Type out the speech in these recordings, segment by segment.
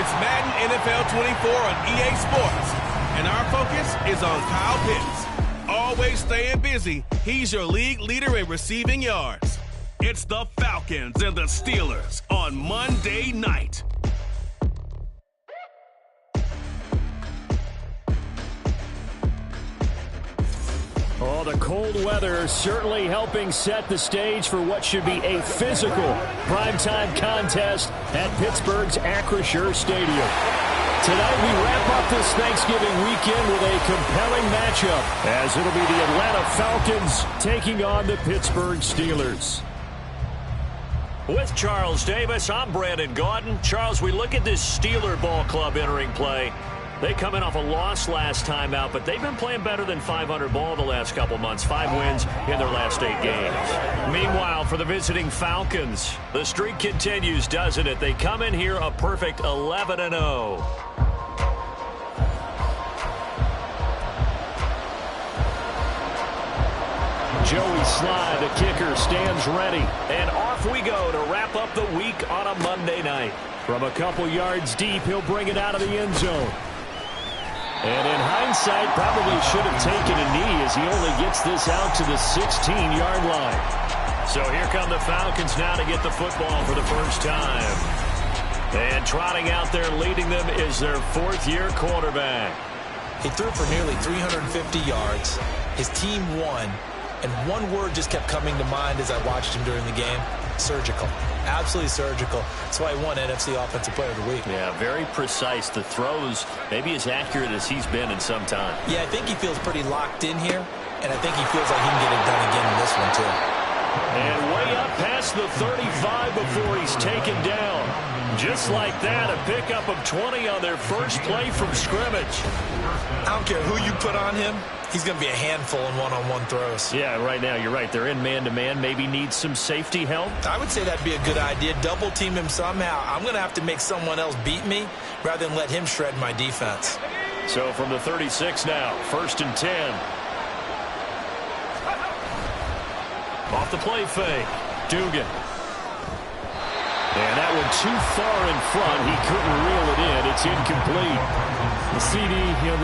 It's Madden NFL 24 on EA Sports, and our focus is on Kyle Pitts. Always staying busy, he's your league leader in receiving yards. It's the Falcons and the Steelers on Monday night. Oh, the cold weather certainly helping set the stage for what should be a physical primetime contest at Pittsburgh's Acrisure Stadium. Tonight we wrap up this Thanksgiving weekend with a compelling matchup, as it'll be the Atlanta Falcons taking on the Pittsburgh Steelers. With Charles Davis, I'm Brandon Gaudin. Charles, we look at this Steeler ball club entering play. They come in off a loss last time out, but they've been playing better than 500 ball the last couple months. 5 wins in their last 8 games. Meanwhile, for the visiting Falcons, the streak continues, doesn't it? They come in here a perfect 11-0. Joey Sly, the kicker, stands ready. And off we go to wrap up the week on a Monday night. From a couple yards deep, he'll bring it out of the end zone. And in hindsight, probably should have taken a knee as he only gets this out to the 16-yard line. So here come the Falcons now to get the football for the first time. And trotting out there leading them is their 4th-year quarterback. He threw for nearly 350 yards. His team won. And one word just kept coming to mind as I watched him during the game: surgical. Absolutely surgical. That's why he won NFC Offensive Player of the Week. Yeah, very precise. The throws maybe as accurate as he's been in some time. Yeah, I think he feels pretty locked in here, and I think he feels like he can get it done again in this one, too. And way up past the 35 before he's taken down. Just like that, a pickup of 20 on their first play from scrimmage. I don't care who you put on him. He's going to be a handful in one-on-one throws. Yeah, right now, you're right. They're in man-to-man. Maybe needs some safety help. I would say that'd be a good idea. Double-team him somehow. I'm going to have to make someone else beat me rather than let him shred my defense. So from the 36 now, 1st and 10. Off the play fake. Dugan. And that one too far in front. He couldn't reel it in. It's incomplete. The CD,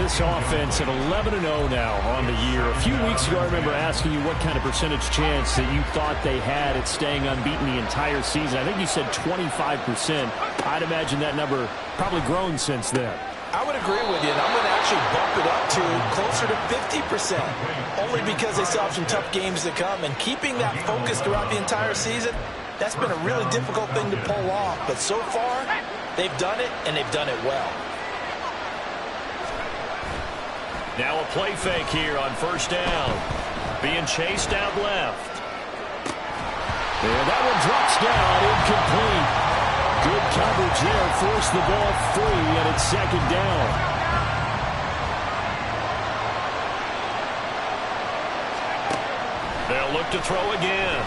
this offense at 11-0 now on the year. A few weeks ago, I remember asking you what kind of percentage chance that you thought they had at staying unbeaten the entire season. I think you said 25%. I'd imagine that number probably grown since then. I would agree with you, and I'm going to actually bump it up to closer to 50%, only because they still have some tough games to come. And keeping that focus throughout the entire season, that's been a really difficult thing to pull off. But so far, they've done it, and they've done it well. Now a play fake here on 1st down. Being chased out left. And that one drops down, incomplete. Good coverage there, forced the ball free, and it's 2nd down. They'll look to throw again.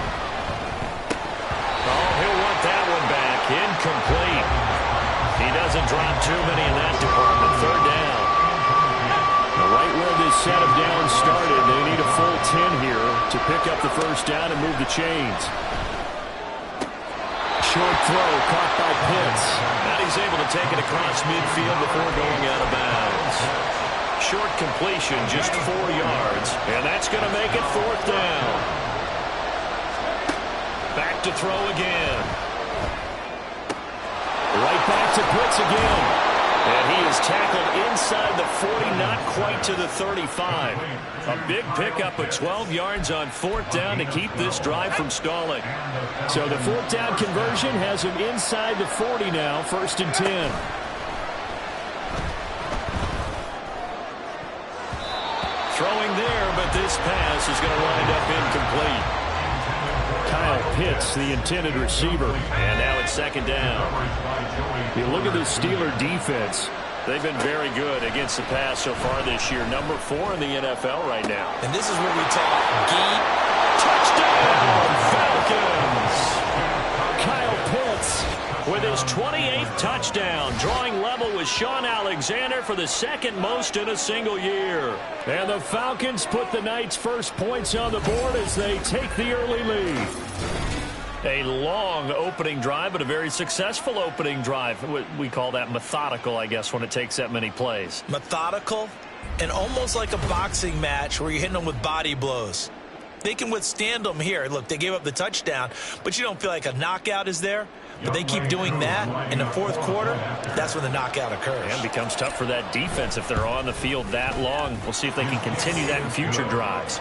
Oh, he'll want that one back. Incomplete. He doesn't drop too many in that department. 3rd down. Right where this set of downs started, they need a full 10 here to pick up the 1st down and move the chains. Short throw caught by Pitts. And he's able to take it across midfield before going out of bounds. Short completion, just 4 yards. And that's going to make it 4th down. Back to throw again. Right back to Pitts again. And he is tackled inside the 40, not quite to the 35. A big pickup of 12 yards on 4th down to keep this drive from stalling. So the 4th down conversion has him inside the 40 now, 1st and 10. Throwing there, but this pass is going to wind up incomplete. Kyle Pitts, the intended receiver. And now it's 2nd down. You look at the Steeler defense. They've been very good against the pass so far this year. Number 4 in the NFL right now. And this is where we talk geek. Touchdown, Falcons! Kyle Pitts with his 28th touchdown, drawing level with Sean Alexander for the 2nd most in a single year. And the Falcons put the night's first points on the board as they take the early lead. A long opening drive, but a very successful opening drive. We call that methodical, I guess, when it takes that many plays. Methodical and almost like a boxing match where you're hitting them with body blows. They can withstand them here. Look, they gave up the touchdown, but you don't feel like a knockout is there. But they keep doing that in the fourth quarter. That's when the knockout occurs. And becomes tough for that defense if they're on the field that long. We'll see if they can continue that in future drives.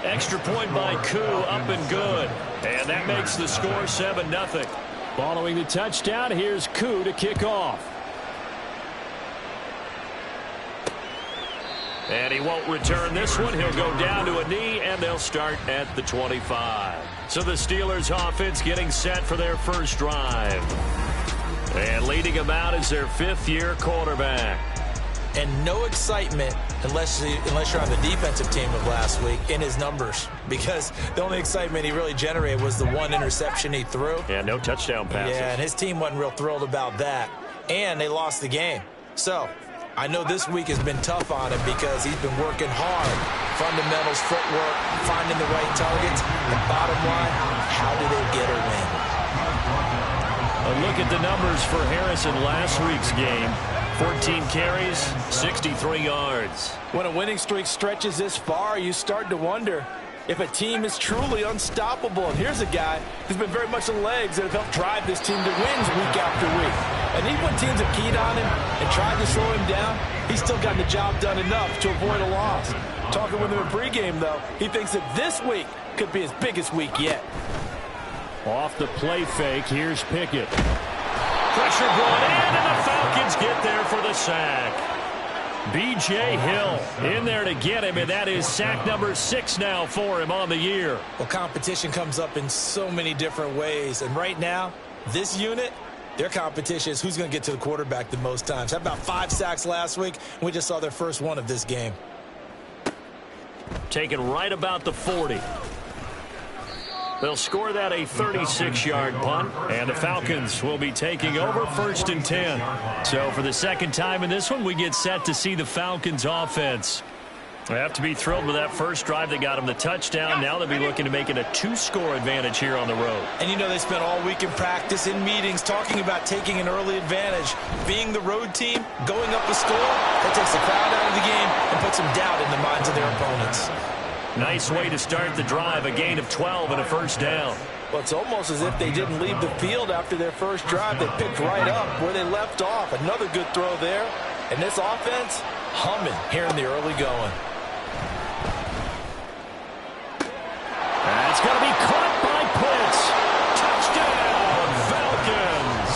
Extra point by Koo, up and good. And that makes the score 7-0. Following the touchdown, here's Koo to kick off. And he won't return this one. He'll go down to a knee, and they'll start at the 25. So the Steelers offense getting set for their first drive. And leading them out is their fifth-year quarterback. And no excitement unless you're on the defensive team of last week in his numbers, because the only excitement he really generated was the one interception he threw. Yeah, no touchdown passes. Yeah, and his team wasn't real thrilled about that. And they lost the game. So I know this week has been tough on him because he's been working hard. Fundamentals, footwork, finding the right targets. And bottom line, how do they get a win? A look at the numbers for Harrison last week's game. 14 carries, 63 yards. When a winning streak stretches this far, you start to wonder if a team is truly unstoppable. And here's a guy who's been very much the legs that have helped drive this team to wins week after week. And even when teams have keyed on him and tried to slow him down, he's still gotten the job done enough to avoid a loss. Talking with him in pregame, though, he thinks that this week could be his biggest week yet. Off the play fake, here's Pickett. Pressure brought in, and the Falcons get there for the sack. B.J. Hill in there to get him, and that is sack number 6 now for him on the year. Well, competition comes up in so many different ways, and right now, this unit, their competition is who's going to get to the quarterback the most times. Had about 5 sacks last week, and we just saw their first one of this game. Taken right about the 40. They'll score that a 36-yard punt, and the Falcons will be taking over 1st and 10. So for the second time in this one, we get set to see the Falcons offense. They have to be thrilled with that first drive that got them the touchdown. Now they'll be looking to make it a 2-score advantage here on the road. And you know they spent all week in practice, in meetings, talking about taking an early advantage. Being the road team, going up a score, that takes the crowd out of the game and puts some doubt in the minds of their opponents. Nice way to start the drive, a gain of 12 and a first down. Well, it's almost as if they didn't leave the field after their first drive. They picked right up where they left off. Another good throw there. And this offense, humming here in the early going. That's going to be caught by Pitts. Touchdown, Falcons.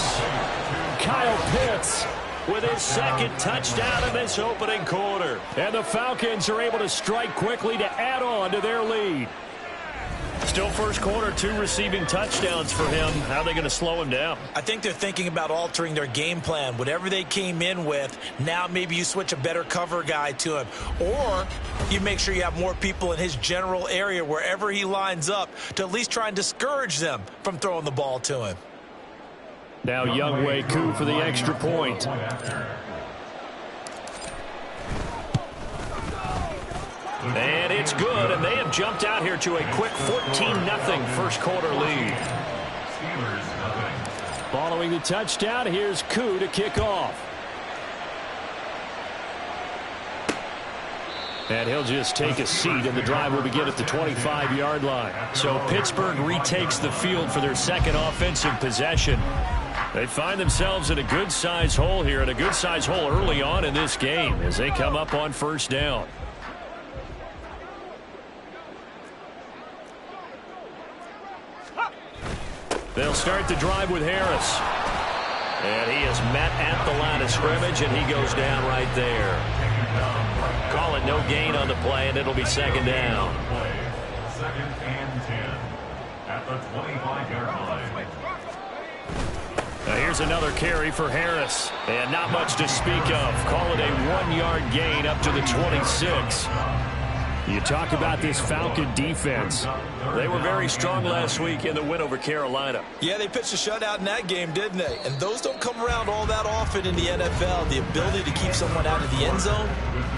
Kyle Pitts with his second touchdown in this opening quarter. And the Falcons are able to strike quickly to add on to their lead. Still first quarter, 2 receiving touchdowns for him. How are they going to slow him down? I think they're thinking about altering their game plan. Whatever they came in with, now maybe you switch a better cover guy to him. Or you make sure you have more people in his general area wherever he lines up to at least try and discourage them from throwing the ball to him. Now Younghoe Koo for the extra point. And it's good, and they have jumped out here to a quick 14-0 first quarter lead. Following the touchdown, here's Koo to kick off. And he'll just take a seat, and the drive will begin at the 25-yard line. So Pittsburgh retakes the field for their second offensive possession. They find themselves in a good-sized hole here, and a good-sized hole early on in this game as they come up on first down. They'll start the drive with Harris. And he is met at the line of scrimmage, and he goes down right there. Call it no gain on the play, and it'll be second down. Second and 10 at the 25-yard line. Now here's another carry for Harris. And not much to speak of. Call it a 1-yard gain up to the 26. You talk about this Falcon defense. They were very strong last week in the win over Carolina. Yeah, they pitched a shutout in that game, didn't they? And those don't come around all that often in the NFL. The ability to keep someone out of the end zone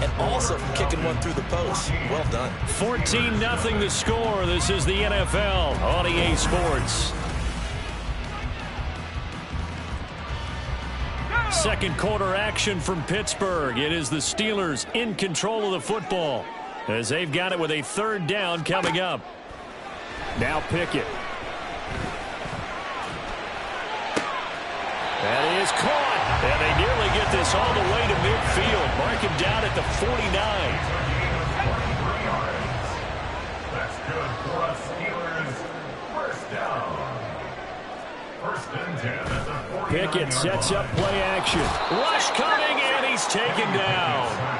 and also from kicking one through the post. Well done. 14-0 the score. This is the NFL on EA Sports. Second quarter action from Pittsburgh. It is the Steelers in control of the football as they've got it with a third down coming up. Now Pickett. And he is caught. And they nearly get this all the way to midfield. Mark him down at the 49. That's good for us Steelers. First down. First and 10 at the 49. Pickett sets up play action. Rush coming, and he's taken down.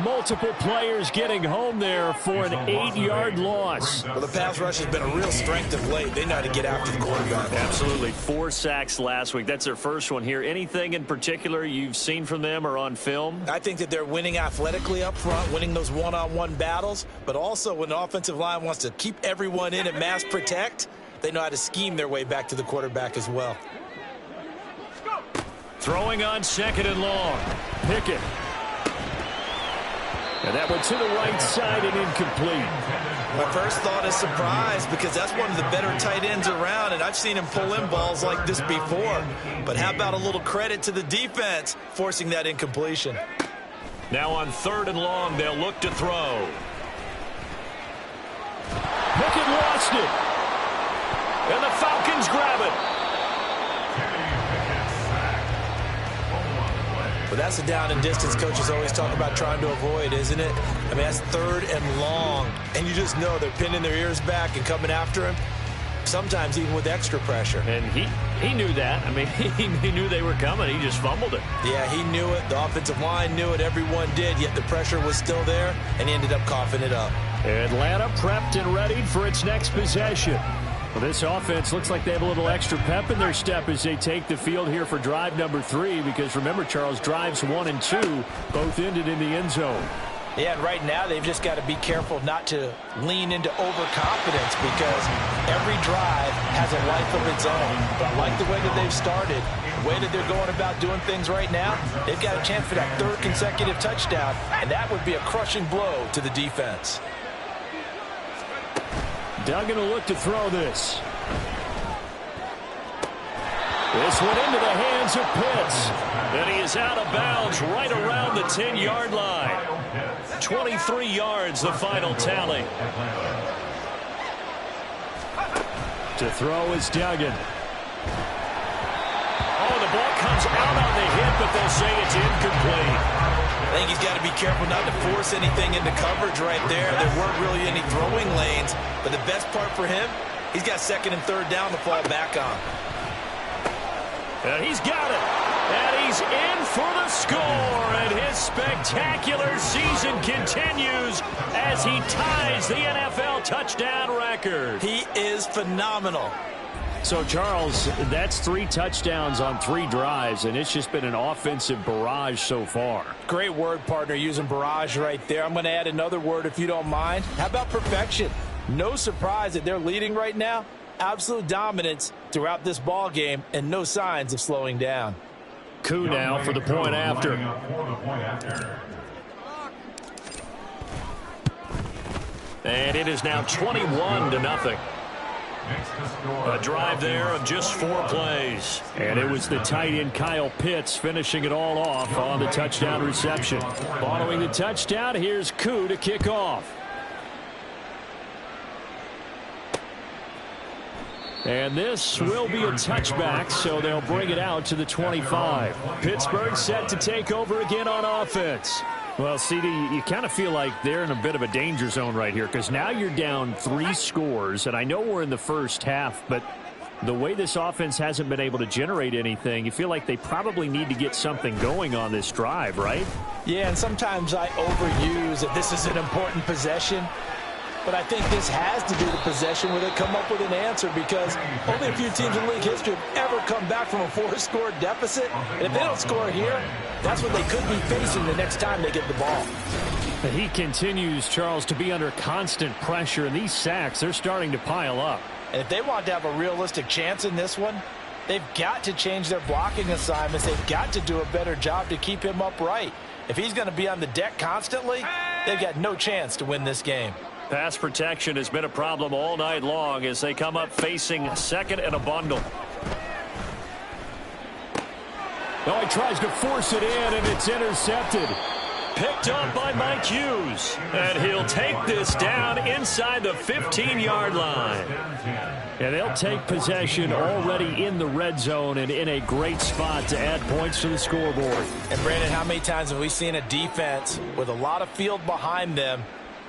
Multiple players getting home there for an 8-yard loss. Well, the pass rush has been a real strength of late. They know how to get after the quarterback. Absolutely. 4 sacks last week. That's their first one here. Anything in particular you've seen from them or on film? I think that they're winning athletically up front, winning those one-on-one battles, but also when the offensive line wants to keep everyone in and mass protect, they know how to scheme their way back to the quarterback as well. Throwing on second and long. Pickett. And that one to the right side and incomplete. My first thought is surprise because that's one of the better tight ends around, and I've seen him pull in balls like this before. But how about a little credit to the defense forcing that incompletion? Now on third and long, they'll look to throw. Pickett lost it. And the Falcons grab it. But that's a down and distance coaches always talk about trying to avoid, isn't it? I mean, that's third and long. And you just know they're pinning their ears back and coming after him, sometimes even with extra pressure. And he knew that. I mean, he knew they were coming. He just fumbled it. Yeah, he knew it. The offensive line knew it. Everyone did, yet the pressure was still there, and he ended up coughing it up. Atlanta prepped and ready for its next possession. Well, this offense looks like they have a little extra pep in their step as they take the field here for drive number 3 because, remember, Charles, drives 1 and 2 both ended in the end zone. Yeah, and right now they've just got to be careful not to lean into overconfidence because every drive has a life of its own. But I like the way that they've started, the way that they're going about doing things right now. They've got a chance for that third consecutive touchdown, and that would be a crushing blow to the defense. Duggan will look to throw this. This one into the hands of Pitts. And he is out of bounds right around the 10-yard line. 23 yards, the final tally. To throw is Duggan. Oh, the ball comes out on the hit, but they'll say it's incomplete. I think he's got to be careful not to force anything into coverage right there. There weren't really any throwing lanes, but the best part for him, he's got second and third down to fall back on. And he's got it. And he's in for the score. And his spectacular season continues as he ties the NFL touchdown record. He is phenomenal. So, Charles, that's 3 touchdowns on 3 drives, and it's just been an offensive barrage so far. Great word, partner, using barrage right there. I'm going to add another word if you don't mind. How about perfection? No surprise that they're leading right now. Absolute dominance throughout this ball game and no signs of slowing down. Coup now for the point after. And it is now 21-0. A drive there of just 4 plays. And it was the tight end Kyle Pitts finishing it all off on the touchdown reception. Following the touchdown, here's Koo to kick off. And this will be a touchback, so they'll bring it out to the 25. Pittsburgh set to take over again on offense. Well, CD, you kind of feel like they're in a bit of a danger zone right here because now you're down 3 scores, and I know we're in the first half, but the way this offense hasn't been able to generate anything, you feel like they probably need to get something going on this drive, right? Yeah, and sometimes I overuse that this is an important possession. But I think this has to be the possession where they come up with an answer because only a few teams in league history have ever come back from a 4-score deficit. And if they don't score here, that's what they could be facing the next time they get the ball. He continues, Charles, to be under constant pressure, and these sacks, they're starting to pile up. And if they want to have a realistic chance in this one, they've got to change their blocking assignments. They've got to do a better job to keep him upright. If he's going to be on the deck constantly, they've got no chance to win this game. Pass protection has been a problem all night long as they come up facing second and a bundle. Oh, he tries to force it in, and it's intercepted. Picked up by Mike Hughes. And he'll take this down inside the 15-yard line. And they'll take possession already in the red zone and in a great spot to add points to the scoreboard. And, Brandon, how many times have we seen a defense with a lot of field behind them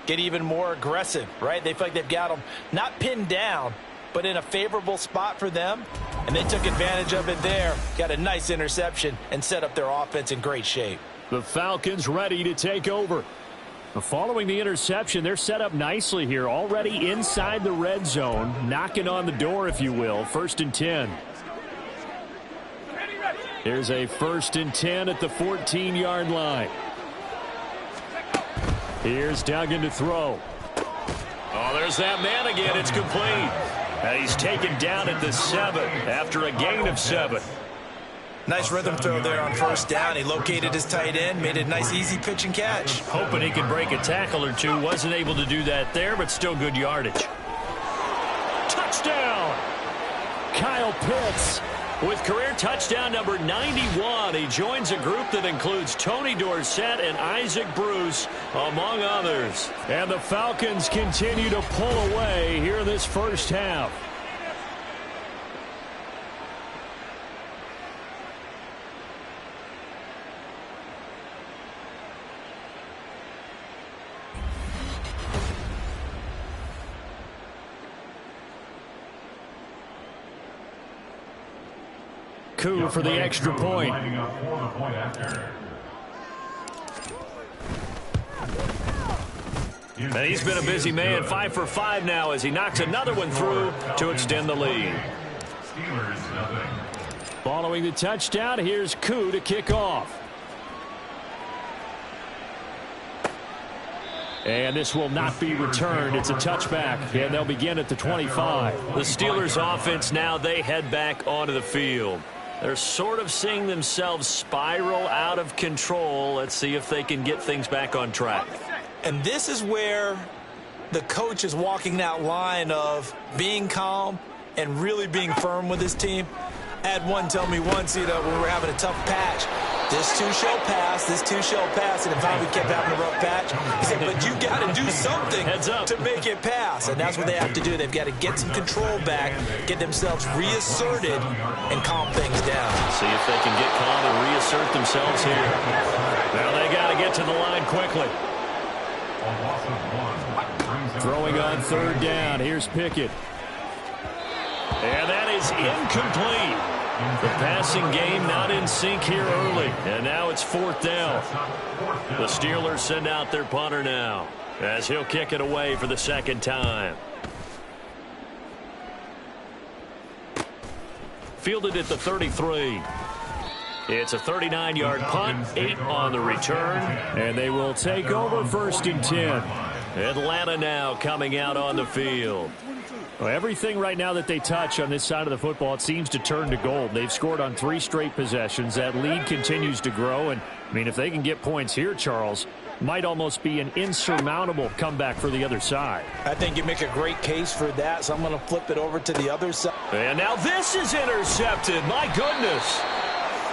get even more aggressive, right? They feel like they've got them not pinned down, but in a favorable spot for them. And they took advantage of it there, got a nice interception, and set up their offense in great shape. The Falcons ready to take over. Following the interception, they're set up nicely here, already inside the red zone, knocking on the door, if you will. 1st and 10. Here's a 1st and 10 at the 14-yard line. Here's Duggan to throw. Oh, there's that man again. It's complete. And he's taken down at the 7 after a gain of 7. Nice rhythm throw there on 1st down. He located his tight end, made a nice easy pitch and catch. Hoping he could break a tackle or two. Wasn't able to do that there, but still good yardage. Touchdown! Kyle Pitts. With career touchdown number 91, he joins a group that includes Tony Dorsett and Isaac Bruce, among others. And the Falcons continue to pull away here in this first half. Coup for the extra point. And he's been a busy man, 5 for 5 now as he knocks another one through to extend the lead. Following the touchdown, here's Coup to kick off. And this will not be returned. It's a touchback, and they'll begin at the 25. The Steelers' offense now, they head back onto the field. They're sort of seeing themselves spiral out of control. Let's see if they can get things back on track. And this is where the coach is walking that line of being calm and really being firm with his team. I had one tell me once, when we were having a tough patch, this too shall pass, this too shall pass, and finally we kept having a rough patch. He said, but you got to do something to make it pass, and that's what they have to do. They've got to get some control back, get themselves reasserted, and calm things down. See if they can get calm and reassert themselves here. Now they got to get to the line quickly. Throwing on 3rd down. Here's Pickett. And that is incomplete. The passing game not in sync here early. And now it's 4th down. The Steelers send out their punter now as he'll kick it away for the 2nd time. Fielded at the 33. It's a 39-yard punt, 8 on the return. And they will take over 1st and 10. Atlanta now coming out on the field. Well, everything right now that they touch on this side of the football, it seems to turn to gold. They've scored on 3 straight possessions. That lead continues to grow. And, I mean, if they can get points here, Charles, might almost be an insurmountable comeback for the other side. I think you make a great case for that, so I'm going to flip it over to the other side. And now this is intercepted. My goodness.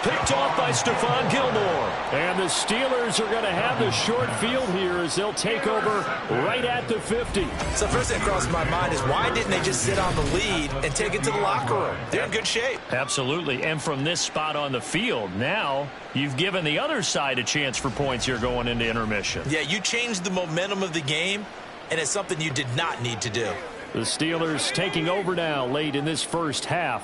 Picked off by Stephon Gilmore. And the Steelers are going to have the short field here as they'll take over right at the 50. So first thing that crossed my mind is why didn't they just sit on the lead and take it to the locker room? They're in good shape. Absolutely. And from this spot on the field, now you've given the other side a chance for points here going into intermission. Yeah, you changed the momentum of the game, and it's something you did not need to do. The Steelers taking over now late in this first half.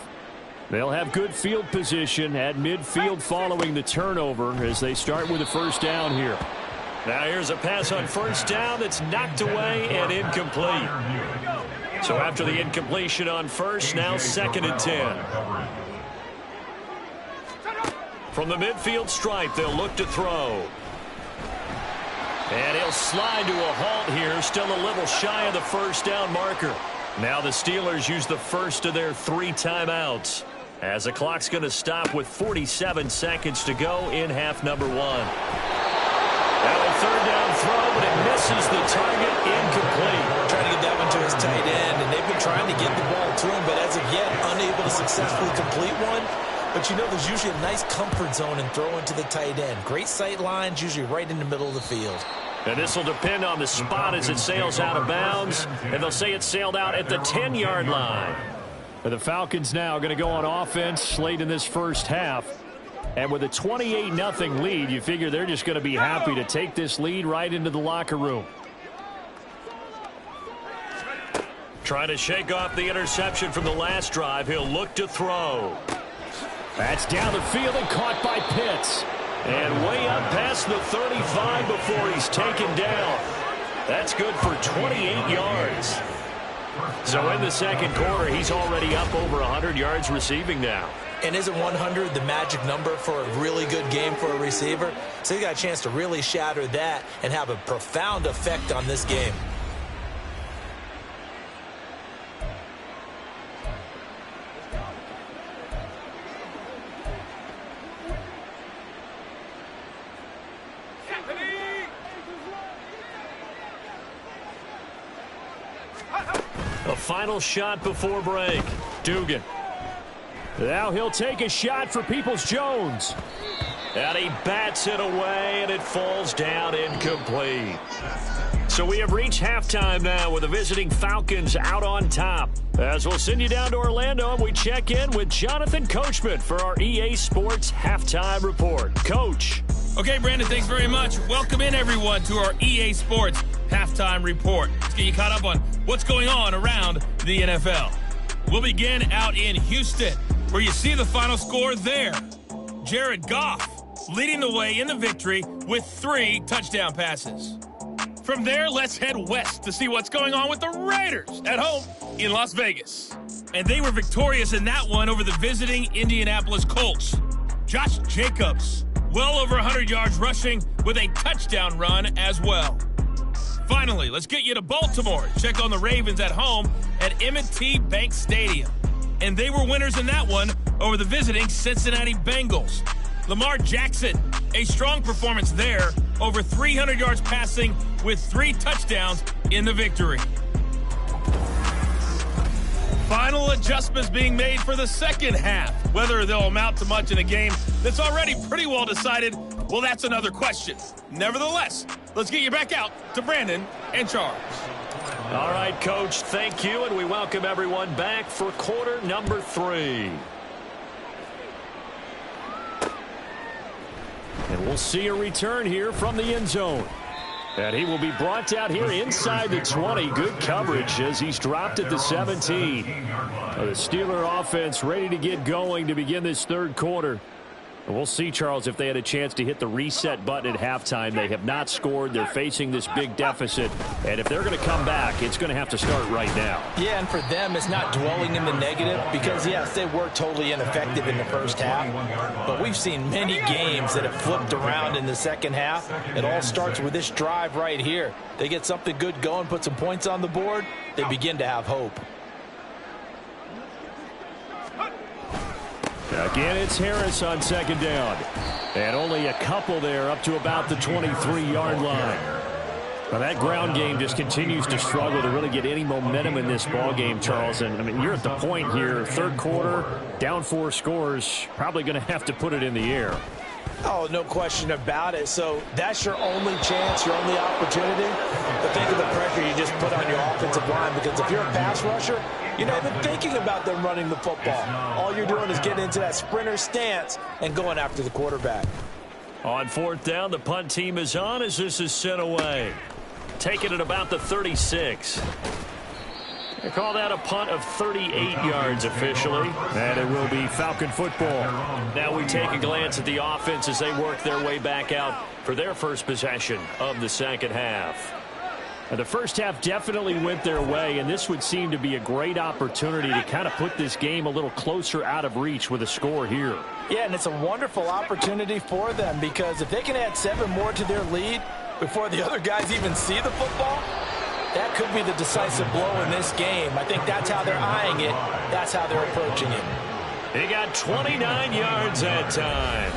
They'll have good field position at midfield following the turnover as they start with a 1st down here. Now here's a pass on 1st down that's knocked away and incomplete. So after the incompletion on 1st, now 2nd and 10. From the midfield stripe, they'll look to throw. And he'll slide to a halt here, still a little shy of the 1st down marker. Now the Steelers use the first of their 3 timeouts, as the clock's going to stop with 47 seconds to go in half number 1. Now a 3rd down throw, but it misses the target, incomplete. Trying to get that one to his tight end, and they've been trying to get the ball to him, but as of yet, unable to successfully complete one. But you know there's usually a nice comfort zone in throwing to the tight end. Great sight lines, usually right in the middle of the field. And this will depend on the spot as it sails out of bounds. And they'll say it sailed out at the 10-yard line. And the Falcons now going to go on offense late in this first half. And with a 28-0 lead, you figure they're just going to be happy to take this lead right into the locker room. Trying to shake off the interception from the last drive. He'll look to throw. That's down the field and caught by Pitts. And way up past the 35 before he's taken down. That's good for 28 yards. So in the second quarter, he's already up over 100 yards receiving now. And isn't 100 the magic number for a really good game for a receiver? So he got a chance to really shatter that and have a profound effect on this game. A final shot before break. Dugan. Now he'll take a shot for Peoples-Jones. And he bats it away, and it falls down incomplete. So we have reached halftime now with the visiting Falcons out on top. As we'll send you down to Orlando, and we check in with Jonathan Coachman for our EA Sports Halftime Report. Coach. Okay, Brandon, thanks very much. Welcome in, everyone, to our EA Sports Halftime Report. Let's get you caught up on what's going on around the NFL. We'll begin out in Houston, where you see the final score there. Jared Goff leading the way in the victory with 3 touchdown passes. From there, let's head west to see what's going on with the Raiders at home in Las Vegas. And they were victorious in that one over the visiting Indianapolis Colts. Josh Jacobs, well over 100 yards rushing with a touchdown run as well. Finally, let's get you to Baltimore. Check on the Ravens at home at M&T Bank Stadium. And they were winners in that one over the visiting Cincinnati Bengals. Lamar Jackson, a strong performance there, over 300 yards passing with 3 touchdowns in the victory. Final adjustments being made for the second half. Whether they'll amount to much in a game that's already pretty well decided, well, that's another question. Nevertheless, let's get you back out to Brandon and Charles. All right, Coach, thank you, and we welcome everyone back for quarter number 3. And we'll see a return here from the end zone. And he will be brought down here inside the 20. Good coverage as he's dropped at the 17. The Steeler offense ready to get going to begin this third quarter. And we'll see, Charles, if they had a chance to hit the reset button at halftime. They have not scored. They're facing this big deficit. And if they're going to come back, it's going to have to start right now. Yeah, and for them, it's not dwelling in the negative because, yes, they were totally ineffective in the first half. But we've seen many games that have flipped around in the second half. It all starts with this drive right here. They get something good going, put some points on the board, they begin to have hope. Again, it's Harris on second down. And only a couple there up to about the 23-yard line. Well, that ground game just continues to struggle to really get any momentum in this ball game, Charles. And, I mean, you're at the point here, third quarter, down 4 scores, probably going to have to put it in the air. Oh, no question about it. So that's your only chance, your only opportunity. But think of the pressure you just put on your offensive line, because if you're a pass rusher, you're not even thinking about them running the football. All you're doing is getting into that sprinter stance and going after the quarterback. On fourth down, the punt team is on as this is sent away. Taking it about the 36. They call that a punt of 38 yards officially. And it will be Falcon football. Now we take a glance at the offense as they work their way back out for their first possession of the second half. And the first half definitely went their way, and this would seem to be a great opportunity to kind of put this game a little closer out of reach with a score here. Yeah, and it's a wonderful opportunity for them, because if they can add 7 more to their lead before the other guys even see the football, that could be the decisive blow in this game. I think that's how they're eyeing it. That's how they're approaching it. He got 29 yards that time.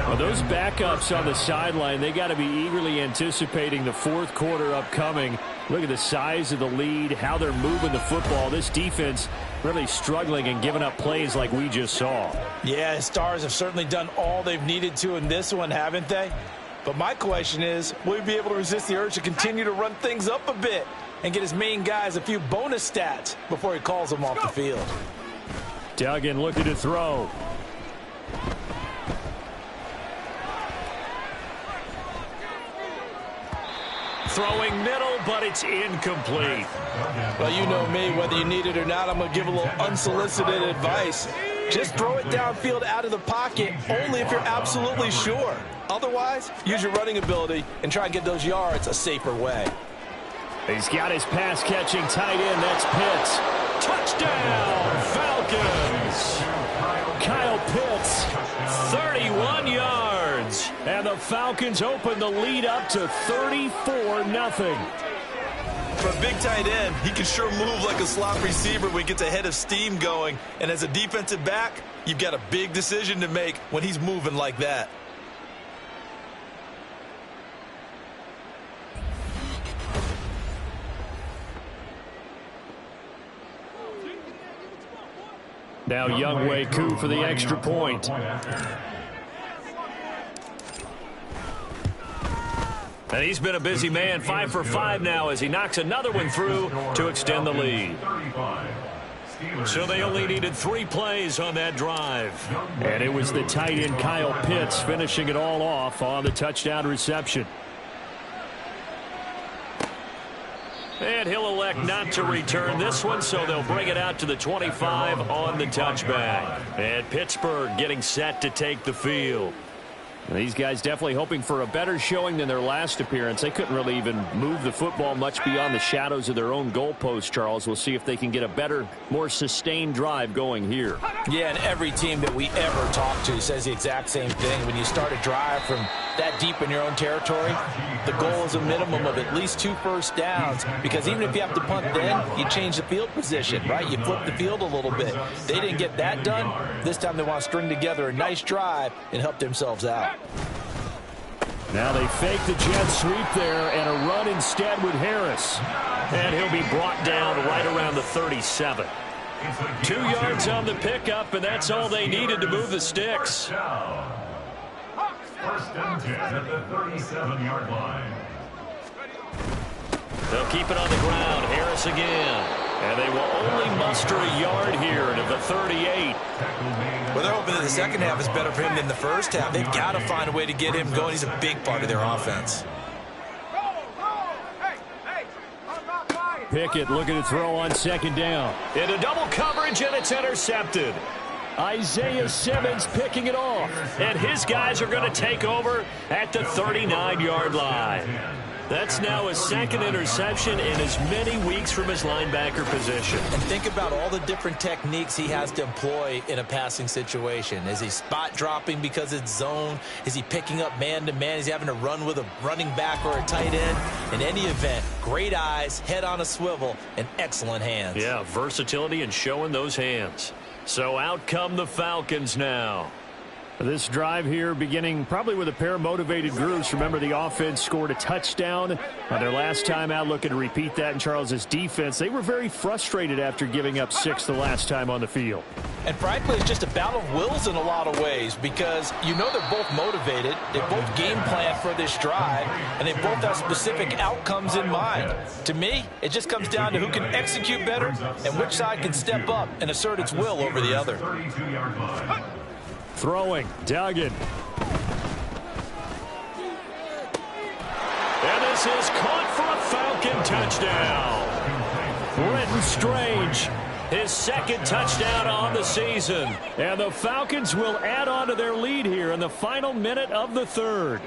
Well, those backups on the sideline, they got to be eagerly anticipating the fourth quarter upcoming. Look at the size of the lead, how they're moving the football. This defense, really struggling and giving up plays like we just saw. Yeah, his stars have certainly done all they've needed to in this one, haven't they? But my question is, will he be able to resist the urge to continue to run things up a bit and get his main guys a few bonus stats before he calls them off the field? Duggan looking to throw. Throwing middle, but it's incomplete. Well, you know me, whether you need it or not, I'm going to give a little unsolicited advice. Just throw it downfield out of the pocket only if you're absolutely sure. Otherwise, use your running ability and try and get those yards a safer way. He's got his pass-catching tight end. That's Pitts. Touchdown, Falcons! Kyle Pitts. 31 yards. And the Falcons open the lead up to 34-0. For a big tight end, he can sure move like a slot receiver when he gets a head of steam going. And as a defensive back, you've got a big decision to make when he's moving like that. Now Younghoe Koo for the extra point. And he's been a busy man, 5 for 5 now as he knocks another one through to extend the lead. So they only needed 3 plays on that drive. And it was the tight end Kyle Pitts finishing it all off on the touchdown reception. And he'll elect not to return this one, so they'll bring it out to the 25 on the touchback. And Pittsburgh getting set to take the field. These guys definitely hoping for a better showing than their last appearance. They couldn't really even move the football much beyond the shadows of their own goalpost, Charles. We'll see if they can get a better, more sustained drive going here. Yeah, and every team that we ever talk to says the exact same thing. When you start a drive from that deep in your own territory, the goal is a minimum of at least 2 first downs, because even if you have to punt then, you change the field position, right? You flip the field a little bit. They didn't get that done. This time they want to string together a nice drive and help themselves out. Now they fake the jet sweep there and a run instead with Harris. And he'll be brought down right around the 37. 2 yards on the pickup, and that's all they needed to move the sticks. First and 10 at the 37-yard line. They'll keep it on the ground. Harris again. And they will only muster a yard here to the 38. Well, they're hoping that the second half is better for him than the first half. They've got to find a way to get him going. He's a big part of their offense. Pickett looking to throw on second down. Into double coverage, and it's intercepted. Isaiah Simmons picking it off. And his guys are going to take over at the 39-yard line. That's now his second interception in as many weeks from his linebacker position. And think about all the different techniques he has to employ in a passing situation. Is he spot dropping because it's zone? Is he picking up man-to-man? Is he having to run with a running back or a tight end? In any event, great eyes, head on a swivel, and excellent hands. Yeah, versatility and showing those hands. So out come the Falcons now. This drive here beginning probably with a pair of motivated groups. Remember, the offense scored a touchdown their last time out. Looking to repeat that in Charles's defense. They were very frustrated after giving up 6 the last time on the field. And frankly, it's just a battle of wills in a lot of ways, because you know they're both motivated. They both game plan for this drive, and they both have specific outcomes in mind. To me, it just comes down to who can execute better and which side can step up and assert its will over the other. Throwing, Duggan. And this is caught for a Falcon touchdown. Brenton Strange. His second touchdown on the season. And the Falcons will add on to their lead here in the final minute of the third.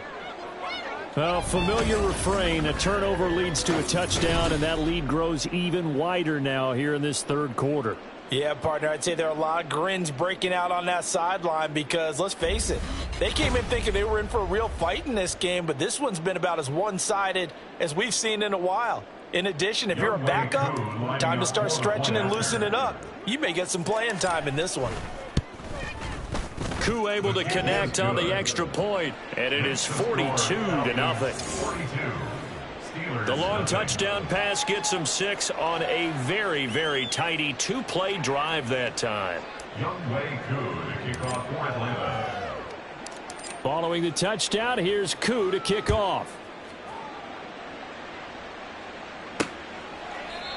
Well, familiar refrain. A turnover leads to a touchdown, and that lead grows even wider now here in this third quarter. Yeah, partner, I'd say there are a lot of grins breaking out on that sideline because, let's face it, they came in thinking they were in for a real fight in this game, but this one's been about as one-sided as we've seen in a while. In addition, if you're a backup, time to start stretching and loosening up. You may get some playing time in this one. Koo able to connect on the extra point, and it is 42-0. The long touchdown pass gets him 6 on a very, very tidy 2-play drive that time. Youngway Koo to kick off for Atlanta. Following the touchdown, here's Koo to kick off.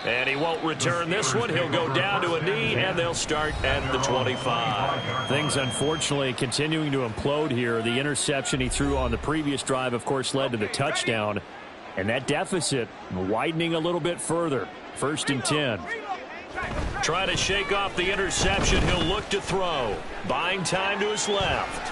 And he won't return this one. He'll go down to a knee, and they'll start at the 25. Things, unfortunately, continuing to implode here. The interception he threw on the previous drive, of course, led to the touchdown. And that deficit widening a little bit further. 1st and 10. Try to shake off the interception. He'll look to throw. Buying time to his left.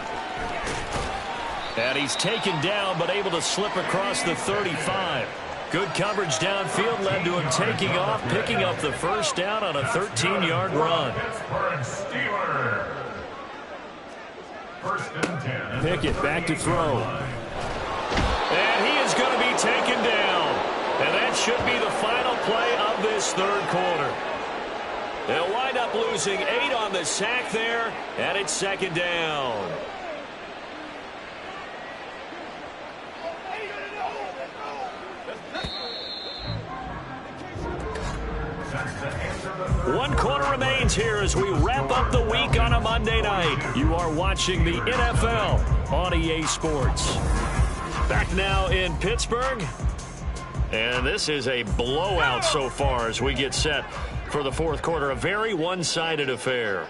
And he's taken down, but able to slip across the 35. Good coverage downfield led to him taking off, picking up the 1st down on a 13-yard run. Pittsburgh Steelers. 1st and 10. Pickett back to throw. And he is going to be taken down. And that should be the final play of this 3rd quarter. They'll wind up losing 8 on the sack there, and it's 2nd down. One quarter remains here as we wrap up the week on a Monday night. You are watching the NFL on EA Sports. Back now in Pittsburgh. And this is a blowout so far as we get set for the 4th quarter. A very one-sided affair.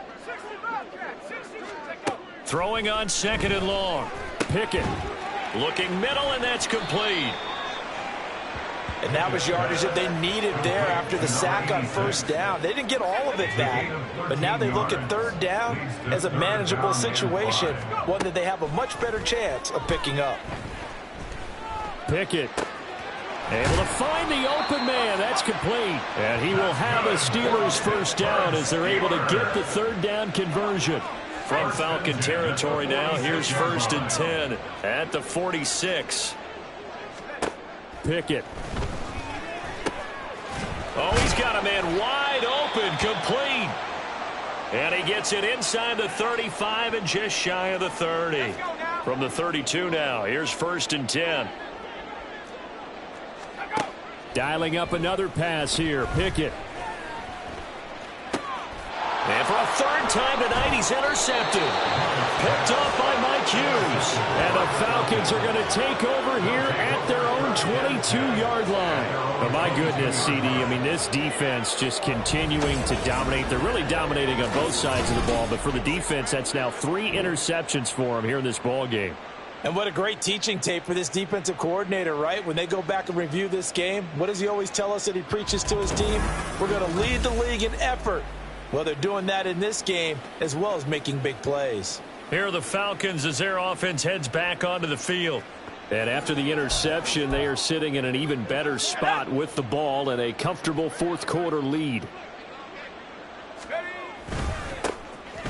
Throwing on 2nd and long. Pickett looking middle, and that's complete. And that was yardage that they needed there after the sack on 1st down. They didn't get all of it back, but now they look at 3rd down as a manageable situation, one that they have a much better chance of picking up. Pickett able to find the open man. That's complete. And he will have a Steelers 1st down as they're able to get the 3rd down conversion. From Falcon territory now, here's 1st and 10 at the 46. Pickett. Oh, he's got a man wide open, complete. And he gets it inside the 35 and just shy of the 30. From the 32 now, here's 1st and 10. Dialing up another pass here, Pickett. And for a 3rd time tonight, he's intercepted. Picked off by Mike Hughes. And the Falcons are going to take over here at their own 22-yard line. Oh, my goodness, CD. I mean, this defense just continuing to dominate. They're really dominating on both sides of the ball. But for the defense, that's now 3 interceptions for them here in this ball game. And what a great teaching tape for this defensive coordinator, right? When they go back and review this game, what does he always tell us that he preaches to his team? We're going to lead the league in effort. Well, they're doing that in this game as well as making big plays. Here are the Falcons as their offense heads back onto the field. And after the interception, they are sitting in an even better spot with the ball and a comfortable 4th quarter lead.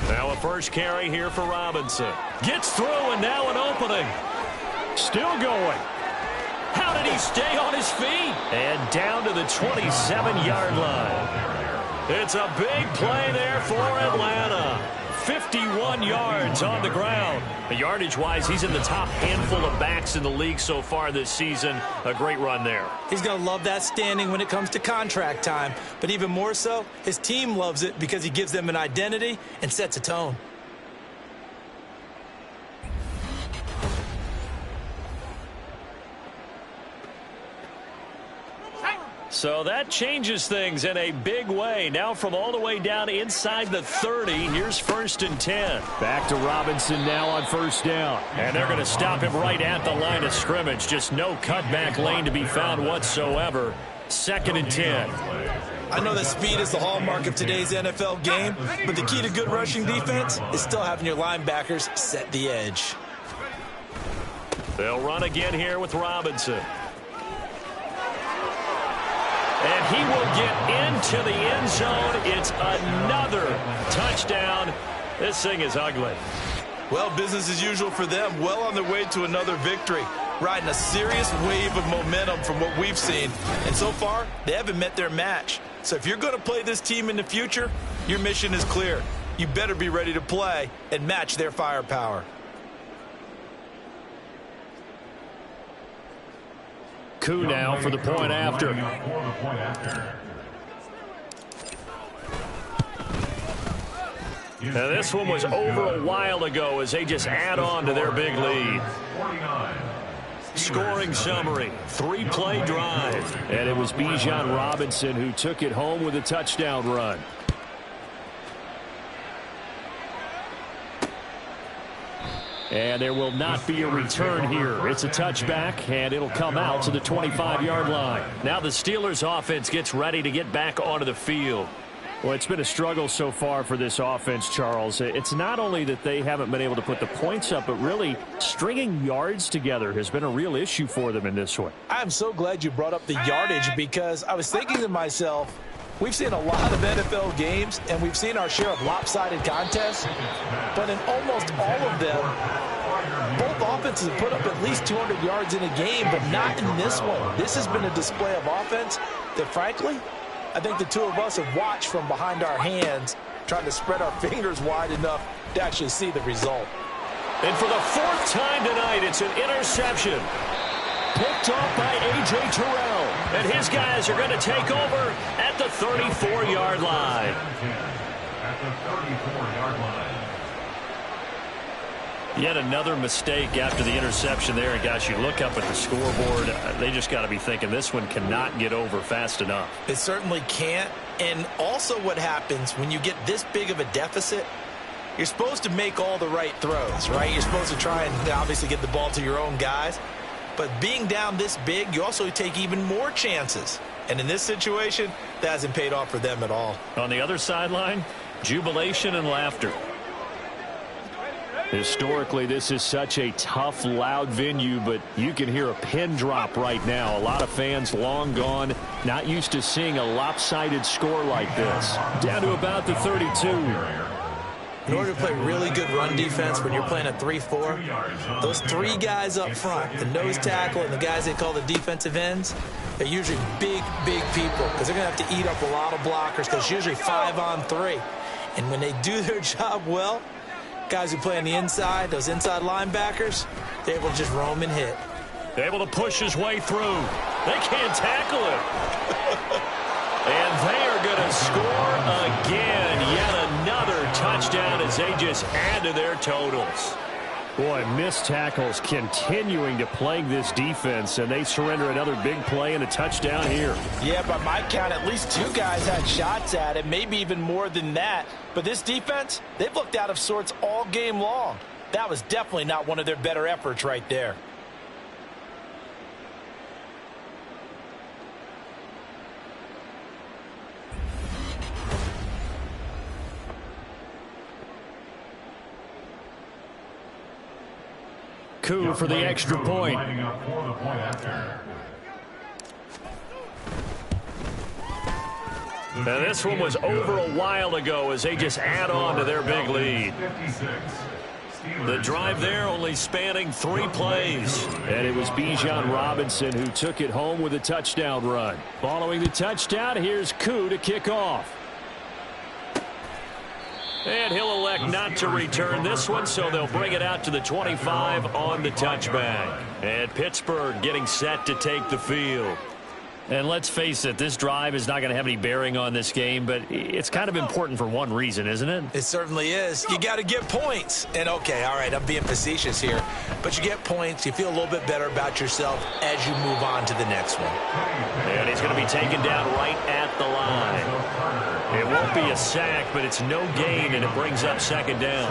Now a 1st carry here for Robinson. Gets through and now an opening. Still going. How did he stay on his feet? And down to the 27-yard line. It's a big play there for Atlanta. 51 yards on the ground. Yardage-wise, he's in the top handful of backs in the league so far this season. A great run there. He's going to love that standing when it comes to contract time. But even more so, his team loves it because he gives them an identity and sets a tone. So that changes things in a big way. Now from all the way down inside the 30, here's 1st and 10. Back to Robinson now on 1st down. And they're going to stop him right at the line of scrimmage. Just no cutback lane to be found whatsoever. 2nd and 10. I know that speed is the hallmark of today's NFL game, but the key to good rushing defense is still having your linebackers set the edge. They'll run again here with Robinson. And he will get into the end zone. It's another touchdown. This thing is ugly. Well, business as usual for them. Well on their way to another victory. Riding a serious wave of momentum from what we've seen. And so far, they haven't met their match. So if you're going to play this team in the future, your mission is clear. You better be ready to play and match their firepower. Koo now for the point after. Now this one was over a while ago as they just add on to their big lead. Scoring summary, 3-play drive. And it was Bijan Robinson who took it home with a touchdown run. And there will not be a return here. It's a touchback, and it'll come out to the 25-yard line. Now the Steelers offense gets ready to get back onto the field. Well, it's been a struggle so far for this offense, Charles. It's not only that they haven't been able to put the points up, but really stringing yards together has been a real issue for them in this one. I'm so glad you brought up the yardage because I was thinking to myself, we've seen a lot of NFL games, and we've seen our share of lopsided contests, but in almost all of them, both offenses have put up at least 200 yards in a game, but not in this one. This has been a display of offense that, frankly, I think the two of us have watched from behind our hands, trying to spread our fingers wide enough to actually see the result. And for the fourth time tonight, it's an interception. Picked off by A.J. Terrell. And his guys are going to take over at the 34-yard line. At the 34-yard line. Yet another mistake after the interception there. And, gosh, you look up at the scoreboard, they just got to be thinking this one cannot get over fast enough. It certainly can't. And also what happens when you get this big of a deficit, you're supposed to make all the right throws, right? You're supposed to try and obviously get the ball to your own guys. But being down this big, you also take even more chances. And in this situation, that hasn't paid off for them at all. On the other sideline, jubilation and laughter. Historically, this is such a tough, loud venue, but you can hear a pin drop right now. A lot of fans long gone, not used to seeing a lopsided score like this. Down to about the 32. In order to play really good run defense when you're playing a 3-4, those three guys up front, the nose tackle and the guys they call the defensive ends, they're usually big, big people because they're going to have to eat up a lot of blockers because it's usually 5-on-3. And when they do their job well, guys who play on the inside, those inside linebackers, they're able to just roam and hit. Able to push his way through. They can't tackle him. And they are going to score again. Yet another touchdown as they just add to their totals. Boy, missed tackles continuing to plague this defense, and they surrender another big play and a touchdown here. Yeah, by my count, at least two guys had shots at it, maybe even more than that. But this defense, they've looked out of sorts all game long. That was definitely not one of their better efforts right there. Koo for the extra point. Now this one was over a while ago as they just add on to their big lead. The drive there only spanning 3 plays. And it was Bijan Robinson who took it home with a touchdown run. Following the touchdown, here's Koo to kick off. And he'll elect not to return this one, so they'll bring it out to the 25 on the touchback. And Pittsburgh getting set to take the field. And let's face it, this drive is not going to have any bearing on this game, but it's kind of important for one reason, isn't it? It certainly is. You got to get points. And, okay, all right, I'm being facetious here. But you get points, you feel a little bit better about yourself as you move on to the next one. And he's going to be taken down right at the line. It won't be a sack, but it's no gain, and it brings up second down.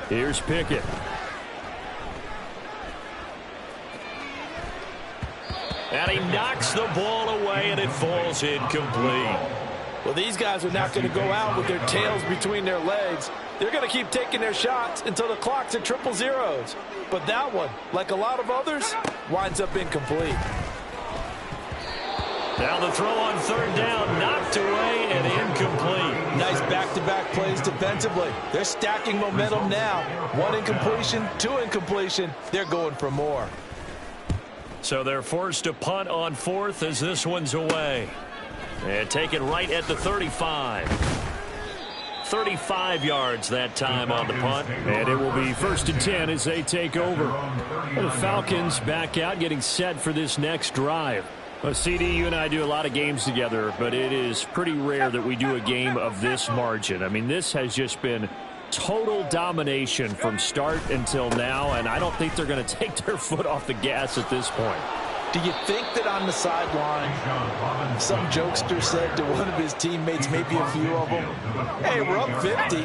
Here's Pickett. And he knocks the ball away, and it falls incomplete. Well, these guys are not going to go out with their tails between their legs. They're going to keep taking their shots until the clock's at 000. But that one, like a lot of others, winds up incomplete. Now the throw on third down, knocked away and incomplete. Nice back-to-back plays defensively. They're stacking momentum now. 1 incompletion, 2 incompletion. They're going for more. So they're forced to punt on 4th as this one's away. And taken right at the 35. 35 yards that time on the punt. And it will be 1st and 10 as they take over. Well, the Falcons back out, getting set for this next drive. Well, CD, you and I do a lot of games together, but it is pretty rare that we do a game of this margin. I mean, this has just been total domination from start until now, and I don't think they're going to take their foot off the gas at this point. Do you think that on the sideline, some jokester said to one of his teammates, maybe a few of them, hey, we're up 50.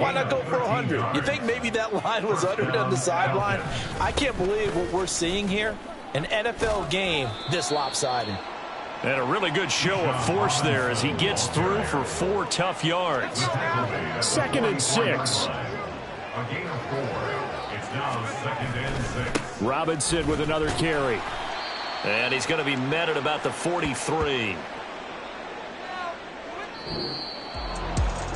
Why not go for 100? You think maybe that line was uttered on the sideline? I can't believe what we're seeing here. An NFL game this lopsided. And a really good show of force there as he gets through for 4 tough yards. 2nd and 6. A gain of 4. It's now 2nd and 6. Robinson with another carry. And he's going to be met at about the 43.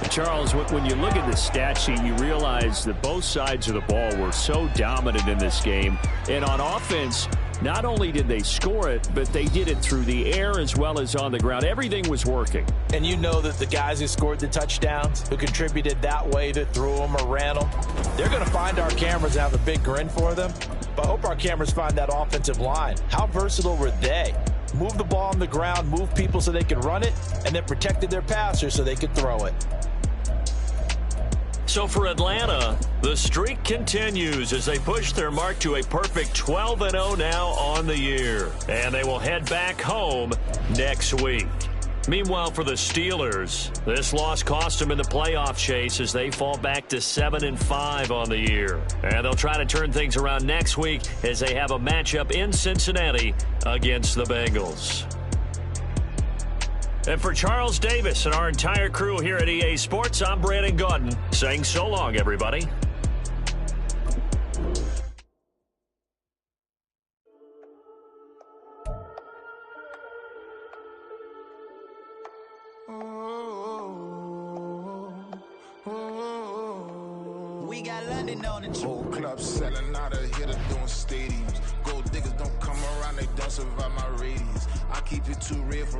Charles, when you look at the stat sheet, you realize that both sides of the ball were so dominant in this game. And on offense, not only did they score it, but they did it through the air as well as on the ground. Everything was working. And you know that the guys who scored the touchdowns, who contributed that way, that threw them or ran them, they're going to find our cameras and have a big grin for them. But I hope our cameras find that offensive line. How versatile were they? Move the ball on the ground, move people so they could run it, and then protected their passers so they could throw it. So for Atlanta, the streak continues as they push their mark to a perfect 12-0 now on the year. And they will head back home next week. Meanwhile, for the Steelers, this loss cost them in the playoff chase as they fall back to 7-5 on the year. And they'll try to turn things around next week as they have a matchup in Cincinnati against the Bengals. And for Charles Davis and our entire crew here at EA Sports, I'm Brandon Gaudin saying so long, everybody. We got London on the whole club selling out of here to doing stadiums. Gold diggers don't come around, they don't survive my radius. I keep it too real for